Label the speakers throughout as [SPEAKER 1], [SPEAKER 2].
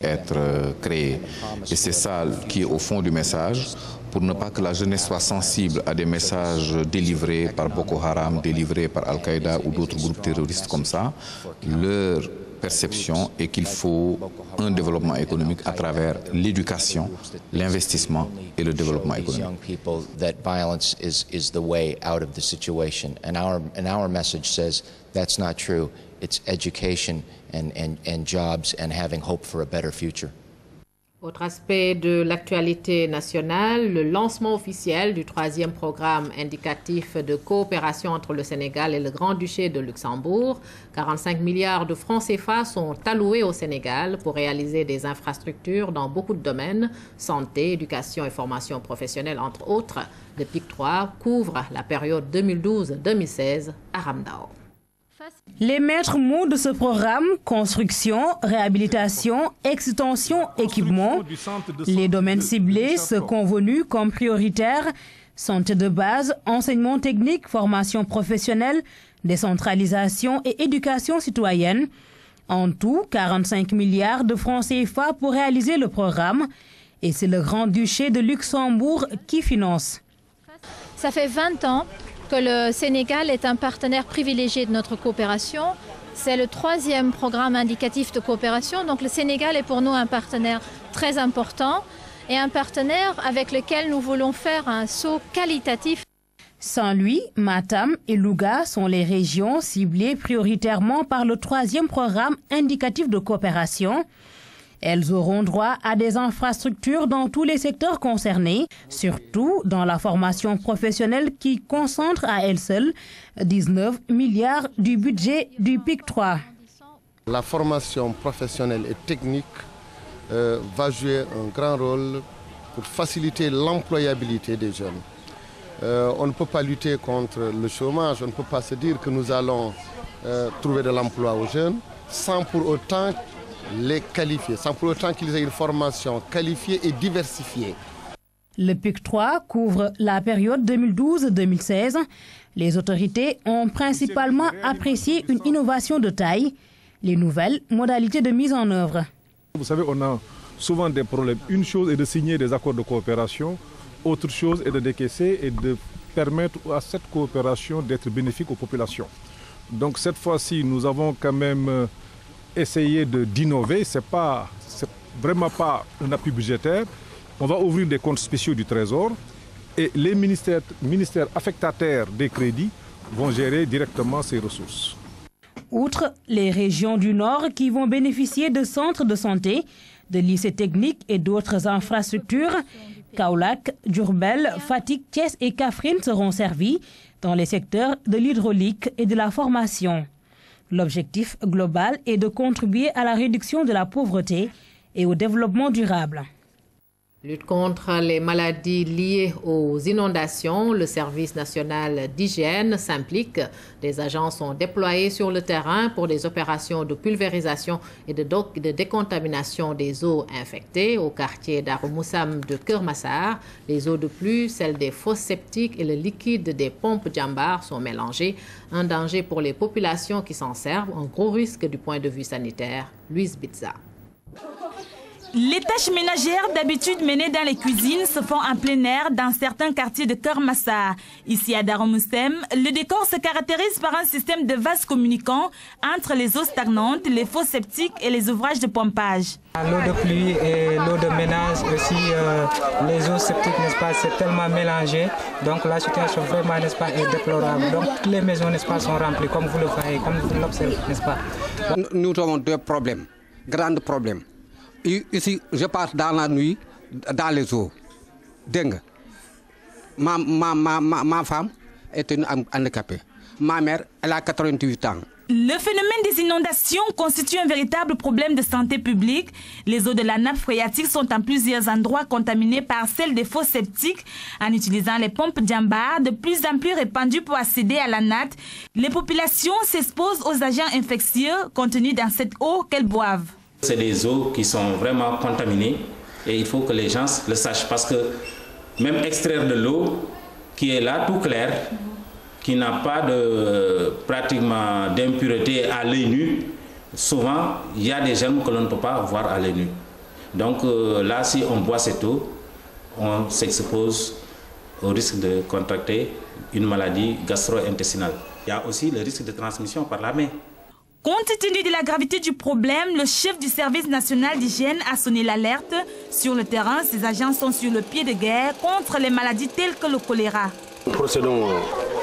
[SPEAKER 1] être créé. Et c'est ça qui est au fond du message, pour ne pas que la jeunesse soit sensible à des messages délivrés par Boko Haram, délivrés par Al-Qaïda ou d'autres groupes terroristes comme ça. Leur perception est qu'il faut un développement économique à travers l'éducation, l'investissement et le développement économique.
[SPEAKER 2] It's education and jobs and having hope for a better future.
[SPEAKER 3] Autre aspect de l'actualité nationale, le lancement officiel du 3e programme indicatif de coopération entre le Sénégal et le Grand-Duché de Luxembourg. 45 milliards de francs CFA sont alloués au Sénégal pour réaliser des infrastructures dans beaucoup de domaines, santé, éducation et formation professionnelle entre autres. Le PIC 3 couvre la période 2012-2016 à Ramdao.
[SPEAKER 4] Les maîtres mots de ce programme, construction, réhabilitation, extension, équipement, les domaines ciblés, ceux convenus comme prioritaires, santé de base, enseignement technique, formation professionnelle, décentralisation et éducation citoyenne. En tout, 45 milliards de francs CFA pour réaliser le programme. Et c'est le Grand-Duché de Luxembourg qui finance.
[SPEAKER 5] Ça fait 20 ans que le Sénégal est un partenaire privilégié de notre coopération. C'est le 3e programme indicatif de coopération. Donc le Sénégal est pour nous un partenaire très important et un partenaire avec lequel nous voulons faire un saut qualitatif.
[SPEAKER 4] Saint-Louis, Matam et Louga sont les régions ciblées prioritairement par le 3e programme indicatif de coopération. Elles auront droit à des infrastructures dans tous les secteurs concernés, surtout dans la formation professionnelle qui concentre à elle seule 19 milliards du budget du PIC 3.
[SPEAKER 6] La formation professionnelle et technique va jouer un grand rôle pour faciliter l'employabilité des jeunes. On ne peut pas lutter contre le chômage, on ne peut pas se dire que nous allons trouver de l'emploi aux jeunes sans pour autant les qualifier, sans pour autant qu'ils aient une formation qualifiée et diversifiée.
[SPEAKER 4] Le PIC 3 couvre la période 2012-2016. Les autorités ont principalement apprécié une innovation de taille, les nouvelles modalités de mise en œuvre.
[SPEAKER 7] Vous savez, on a souvent des problèmes. Une chose est de signer des accords de coopération, autre chose est de décaisser et de permettre à cette coopération d'être bénéfique aux populations. Donc cette fois-ci, nous avons quand même essayer d'innover, c'est vraiment pas un appui budgétaire. On va ouvrir des comptes spéciaux du Trésor et les ministères affectataires des crédits vont gérer directement ces ressources.
[SPEAKER 4] Outre les régions du Nord qui vont bénéficier de centres de santé, de lycées techniques et d'autres infrastructures, Kaolack, Diourbel, Fatick, Thiès et Kaffrine seront servis dans les secteurs de l'hydraulique et de la formation. L'objectif global est de contribuer à la réduction de la pauvreté et au développement durable.
[SPEAKER 3] Lutte contre les maladies liées aux inondations, le service national d'hygiène s'implique. Des agents sont déployés sur le terrain pour des opérations de pulvérisation et de décontamination des eaux infectées au quartier d'Arumoussam de Kermassar. Les eaux de pluie, celles des fosses septiques et le liquide des pompes Djambar sont mélangés. Un danger pour les populations qui s'en servent, un gros risque du point de vue sanitaire. Louise Bitza.
[SPEAKER 8] Les tâches ménagères d'habitude menées dans les cuisines se font en plein air dans certains quartiers de Kermassar. Ici à Darumoussem, le décor se caractérise par un système de vases communicants entre les eaux stagnantes, les fosses septiques et les ouvrages de pompage.
[SPEAKER 9] L'eau de pluie et l'eau de ménage aussi, les eaux septiques, n'est-ce pas, c'est tellement mélangé. Donc la situation vraiment, n'est-ce pas, est déplorable. Donc toutes les maisons, n'est-ce pas, sont remplies comme vous le voyez, comme vous l'observez, n'est-ce pas.
[SPEAKER 10] Nous avons deux problèmes, grands problèmes. Ici, je passe dans la nuit, dans les eaux. Dingue. Ma femme est une handicapée. Ma mère, elle a 88 ans.
[SPEAKER 8] Le phénomène des inondations constitue un véritable problème de santé publique. Les eaux de la nappe phréatique sont en plusieurs endroits contaminées par celles des fosses septiques. En utilisant les pompes Djambar, de plus en plus répandues pour accéder à la natte, les populations s'exposent aux agents infectieux contenus dans cette eau qu'elles boivent.
[SPEAKER 11] C'est des eaux qui sont vraiment contaminées et il faut que les gens le sachent parce que même extraire de l'eau qui est là tout clair, qui n'a pas pratiquement d'impureté à l'œil nu, souvent il y a des germes que l'on ne peut pas voir à l'œil nu. Donc là, si on boit cette eau, on s'expose au risque de contracter une maladie gastro-intestinale. Il y a aussi le risque de transmission par la main.
[SPEAKER 8] Compte tenu de la gravité du problème, le chef du service national d'hygiène a sonné l'alerte. Sur le terrain, ses agents sont sur le pied de guerre contre les maladies telles que le choléra.
[SPEAKER 12] Nous procédons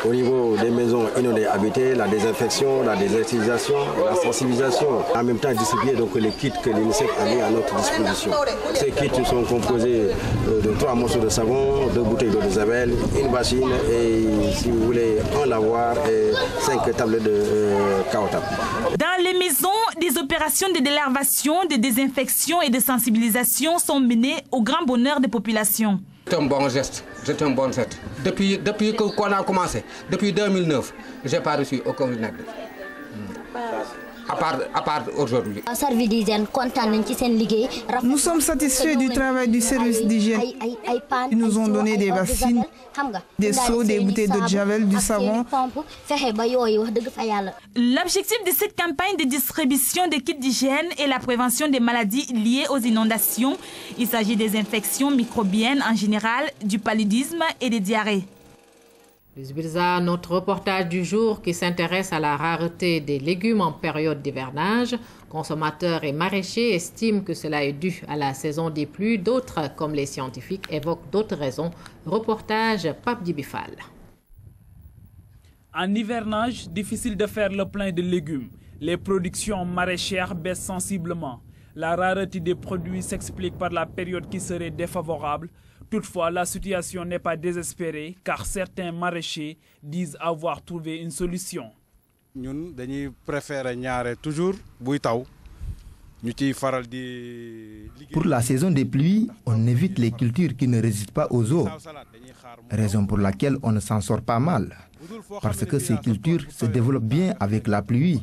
[SPEAKER 12] au niveau des maisons inondées habitées, la désinfection, la désactivation, la sensibilisation. En même temps, distribuer donc les kits que l'UNICEF a mis à notre disposition. Ces kits sont composés de 3 morceaux de savon, 2 bouteilles d'eau de javel, une bassine et, si vous voulez, un lavoir et 5 tablettes de caoutchouc.
[SPEAKER 8] Dans les maisons, des opérations de délarvation, de désinfection et de sensibilisation sont menées au grand bonheur des populations.
[SPEAKER 10] C'est un bon geste, c'est un bon geste. Depuis qu'on a commencé, depuis 2009, je n'ai pas reçu aucun vinaigre. À part aujourd'hui.
[SPEAKER 13] Nous sommes satisfaits du travail du service d'hygiène. Ils nous ont donné des bassines, des seaux, des bouteilles d'eau de javel, du savon.
[SPEAKER 8] L'objectif de cette campagne de distribution de kits d'hygiène est la prévention des maladies liées aux inondations. Il s'agit des infections microbiennes en général, du paludisme et des diarrhées.
[SPEAKER 3] Luis Birza, notre reportage du jour qui s'intéresse à la rareté des légumes en période d'hivernage. Consommateurs et maraîchers estiment que cela est dû à la saison des pluies. D'autres, comme les scientifiques, évoquent d'autres raisons. Reportage Pape Djibifal.
[SPEAKER 14] En hivernage, difficile de faire le plein de légumes. Les productions maraîchères baissent sensiblement. La rareté des produits s'explique par la période qui serait défavorable. Toutefois, la situation n'est pas désespérée car certains maraîchers disent avoir trouvé une solution.
[SPEAKER 15] Nous préférons toujours
[SPEAKER 16] Pour la saison des pluies, on évite les cultures qui ne résistent pas aux eaux. Raison pour laquelle on ne s'en sort pas mal. Parce que ces cultures se développent bien avec la pluie.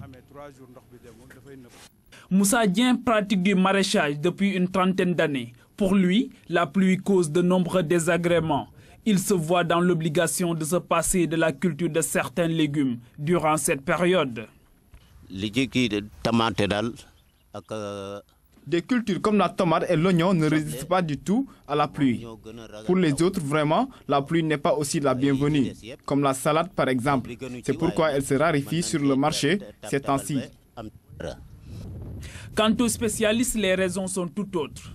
[SPEAKER 14] Moussa Dien pratique du maraîchage depuis une trentaine d'années. Pour lui, la pluie cause de nombreux désagréments. Il se voit dans l'obligation de se passer de la culture de certains légumes durant cette période.
[SPEAKER 17] Des cultures comme la tomate et l'oignon ne résistent pas du tout à la pluie. Pour les autres, vraiment, la pluie n'est pas aussi la bienvenue, comme la salade par exemple. C'est pourquoi elle se raréfie sur le marché ces temps-ci.
[SPEAKER 14] Quant aux spécialistes, les raisons sont tout autres.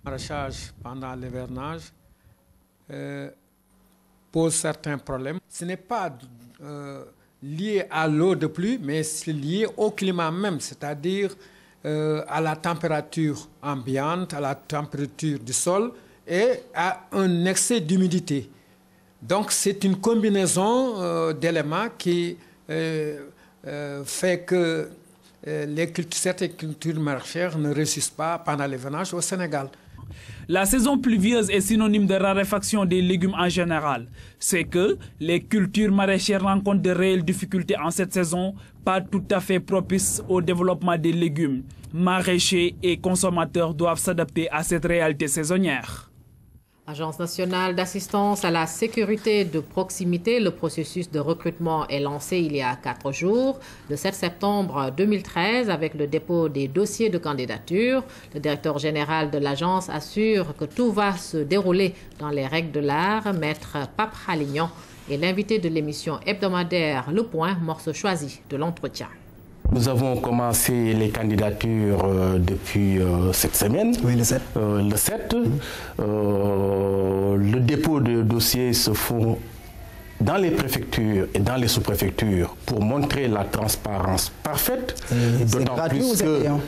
[SPEAKER 18] Le maraîchage pendant l'hivernage pose certains problèmes. Ce n'est pas lié à l'eau de pluie, mais c'est lié au climat même, c'est-à-dire à la température ambiante, à la température du sol et à un excès d'humidité. Donc c'est une combinaison d'éléments qui fait que certaines cultures maraîchères ne réussissent pas pendant l'hivernage au Sénégal.
[SPEAKER 14] La saison pluvieuse est synonyme de raréfaction des légumes en général. C'est que les cultures maraîchères rencontrent de réelles difficultés en cette saison, pas tout à fait propices au développement des légumes. Maraîchers et consommateurs doivent s'adapter à cette réalité saisonnière.
[SPEAKER 3] Agence nationale d'assistance à la sécurité de proximité, le processus de recrutement est lancé il y a 4 jours, le 7 septembre 2013, avec le dépôt des dossiers de candidature. Le directeur général de l'agence assure que tout va se dérouler dans les règles de l'art. Maître Pape Halignon est l'invité de l'émission hebdomadaire Le Point, morceau choisi de l'entretien.
[SPEAKER 19] Nous avons commencé les candidatures depuis cette semaine, oui, le 7. Le dépôt de dossiers se font dans les préfectures et dans les sous-préfectures pour montrer la transparence parfaite.
[SPEAKER 16] C'est gratuit ou c'est payant?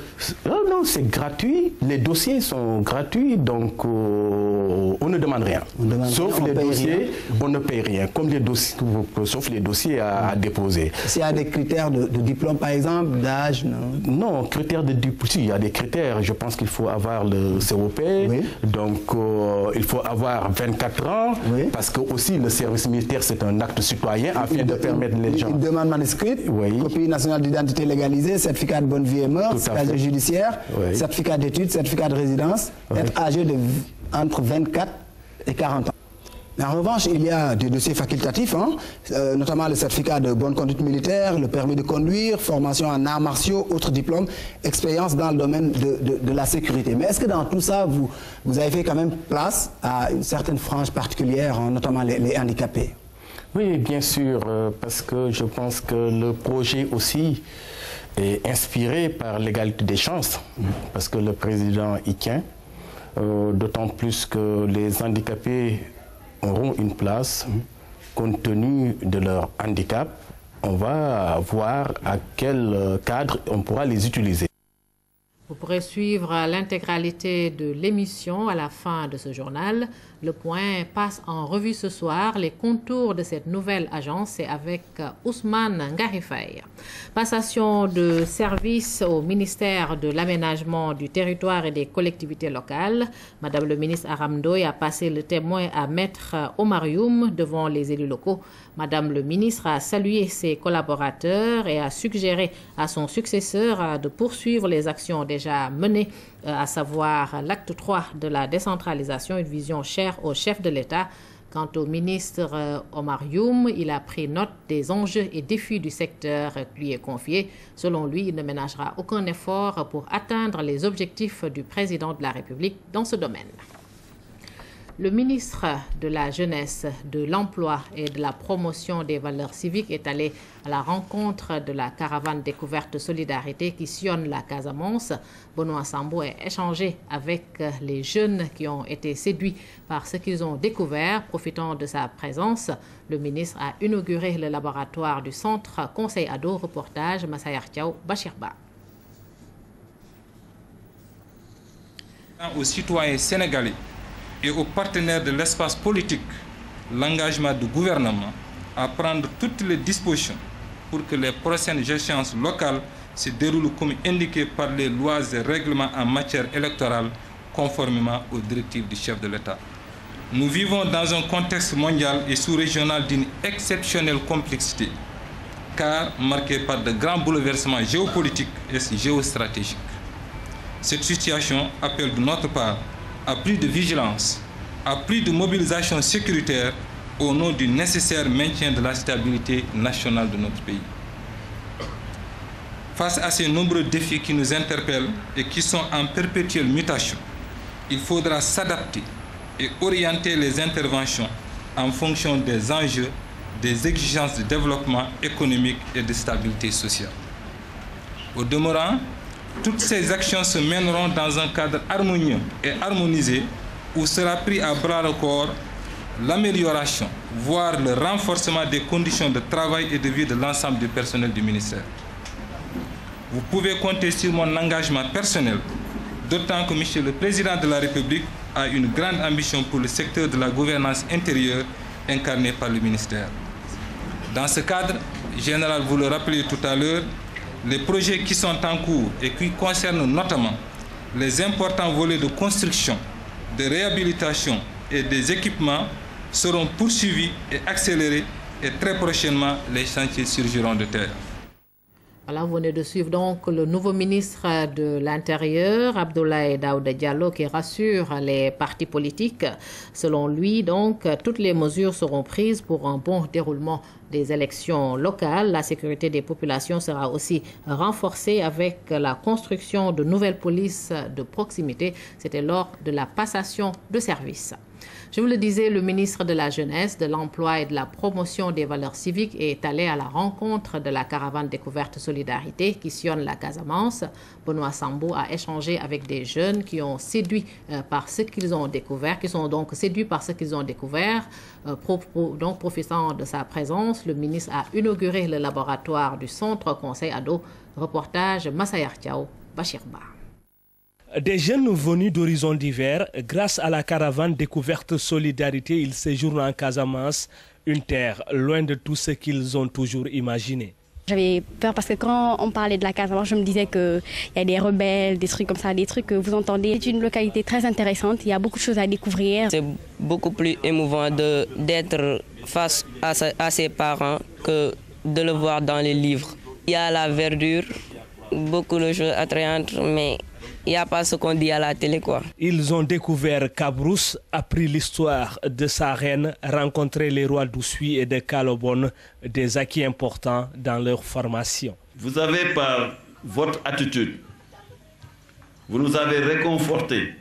[SPEAKER 19] Non, c'est gratuit. Les dossiers sont gratuits, donc on ne demande rien. Sauf les dossiers, on ne paye rien, comme les dossiers, sauf les dossiers à déposer.
[SPEAKER 16] S'il y a des critères de diplôme, par exemple, d'âge, non?
[SPEAKER 19] Non, critères de diplôme. Si, il y a des critères. Je pense qu'il faut avoir le COP, oui. Donc il faut avoir 24 ans, oui. Parce que aussi le service militaire, c'est un acte citoyen afin de permettre les gens.
[SPEAKER 16] Une demande manuscrite, oui. Copie nationale d'identité légalisée, certificat de bonne vie et mort, casier judiciaire, oui. Certificat d'études, certificat de résidence, oui. Être âgé entre 24 et 40 ans.
[SPEAKER 20] Mais en revanche, il y a des dossiers facultatifs, notamment le certificat de bonne conduite militaire, le permis de conduire, formation en arts martiaux, autres diplômes, expérience dans le domaine de la sécurité. Mais est-ce que dans tout ça, vous avez fait quand même place à une certaine frange particulière, notamment les handicapés?
[SPEAKER 19] Oui, bien sûr, parce que je pense que le projet aussi est inspiré par l'égalité des chances, parce que le président y tient, d'autant plus que les handicapés auront une place compte tenu de leur handicap. On va voir à quel cadre on pourra les utiliser.
[SPEAKER 3] Vous pourrez suivre l'intégralité de l'émission à la fin de ce journal. Le Point passe en revue ce soir les contours de cette nouvelle agence. C'est avec Ousmane Ngarifay. Passation de service au ministère de l'Aménagement du Territoire et des Collectivités locales. Madame le ministre Aram Ndoye a passé le témoin à Maître Omar Youm devant les élus locaux. Madame le ministre a salué ses collaborateurs et a suggéré à son successeur de poursuivre les actions déjà menées, à savoir l'acte 3 de la décentralisation, une vision chère au chef de l'État. Quant au ministre Omar Youm, il a pris note des enjeux et défis du secteur qui lui est confié. Selon lui, il ne ménagera aucun effort pour atteindre les objectifs du président de la République dans ce domaine. Le ministre de la Jeunesse, de l'Emploi et de la Promotion des valeurs civiques est allé à la rencontre de la caravane découverte Solidarité qui sillonne la Casamance. Benoît Sambou a échangé avec les jeunes qui ont été séduits par ce qu'ils ont découvert. Profitant de sa présence, le ministre a inauguré le laboratoire du centre Conseil Ado. Reportage Massayar Thiaw, Bachirba.
[SPEAKER 21] Aux citoyens sénégalais et aux partenaires de l'espace politique l'engagement du gouvernement à prendre toutes les dispositions pour que les prochaines échéances locales se déroulent comme indiqué par les lois et règlements en matière électorale conformément aux directives du chef de l'État. Nous vivons dans un contexte mondial et sous-régional d'une exceptionnelle complexité, car marqué par de grands bouleversements géopolitiques et géostratégiques. Cette situation appelle de notre part à plus de vigilance, à plus de mobilisation sécuritaire au nom du nécessaire maintien de la stabilité nationale de notre pays. Face à ces nombreux défis qui nous interpellent et qui sont en perpétuelle mutation, il faudra s'adapter et orienter les interventions en fonction des enjeux, des exigences de développement économique et de stabilité sociale. Au demeurant, toutes ces actions se mèneront dans un cadre harmonieux et harmonisé où sera pris à bras le corps l'amélioration, voire le renforcement des conditions de travail et de vie de l'ensemble du personnel du ministère. Vous pouvez compter sur mon engagement personnel, d'autant que M. le Président de la République a une grande ambition pour le secteur de la gouvernance intérieure incarné par le ministère. Dans ce cadre, Général, vous le rappelez tout à l'heure, les projets qui sont en cours et qui concernent notamment les importants volets de construction, de réhabilitation et des équipements seront poursuivis et accélérés et très prochainement les chantiers surgiront de terre.
[SPEAKER 3] Voilà, vous venez de suivre donc le nouveau ministre de l'Intérieur, Abdoulaye Daouda Diallo, qui rassure les partis politiques. Selon lui, donc, toutes les mesures seront prises pour un bon déroulement des élections locales. La sécurité des populations sera aussi renforcée avec la construction de nouvelles polices de proximité. C'était lors de la passation de service. Je vous le disais, le ministre de la Jeunesse, de l'Emploi et de la Promotion des valeurs civiques est allé à la rencontre de la caravane découverte Solidarité qui sillonne la Casamance. Benoît Sambou a échangé avec des jeunes qui ont séduit par ce qu'ils ont découvert, qui sont donc séduits par ce qu'ils ont découvert. Donc, profitant de sa présence, le ministre a inauguré le laboratoire du centre Conseil Ado. Reportage Massayar Thiaw, Bachirba.
[SPEAKER 22] Des jeunes venus d'horizons divers, grâce à la caravane découverte Solidarité, ils séjournent en Casamance, une terre loin de tout ce qu'ils ont toujours imaginé.
[SPEAKER 23] J'avais peur parce que quand on parlait de la Casamance, je me disais qu'il y a des rebelles, des trucs comme ça, des trucs que vous entendez. C'est une localité très intéressante, il y a beaucoup de choses à découvrir.
[SPEAKER 24] C'est beaucoup plus émouvant d'être face à ses parents que de le voir dans les livres. Il y a la verdure, beaucoup de choses attrayantes, mais il n'y a pas ce qu'on dit à la télé, quoi.
[SPEAKER 22] Ils ont découvert Cabrousse, appris l'histoire de sa reine, rencontré les rois d'Oussouye et de Calobone, des acquis importants dans leur formation.
[SPEAKER 1] Vous avez, par votre attitude, vous nous avez réconfortés